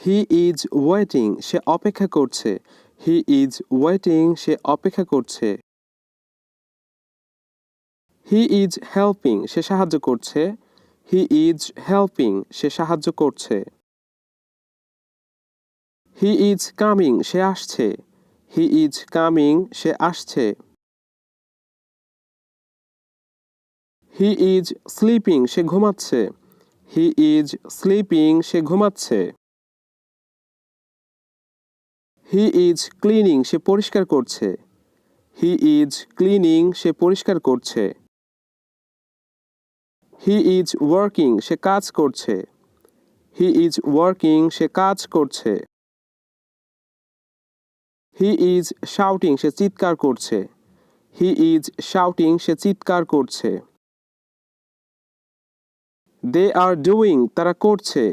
he is waiting সে অপেক্ষা করছে he is waiting সে অপেক্ষা করছে হি ইজ হেল্পিং সে সাহায্য করছে হি ইজ হেল্পিং সে সাহায্য করছে হি ইজ কামিং সে আসছে হি ইজ কামিং সে আসছে হি ইজ স্লিপিং সে ঘুমাচ্ছে হি ইজ স্লিপিং সে ঘুমাচ্ছে হি ইজ ক্লিনিং সে পরিষ্কার করছে হি ইজ ক্লিনিং সে পরিষ্কার করছে হি ইজ ওয়ার্কিং সে কাজ করছে হি ইজ ওয়ার্কিং সে কাজ করছে হি ইজ শাউটিং সে চিৎকার করছে হি ইজ শাউটিং সে চিৎকার করছে দে আর ডুইং তারা করছে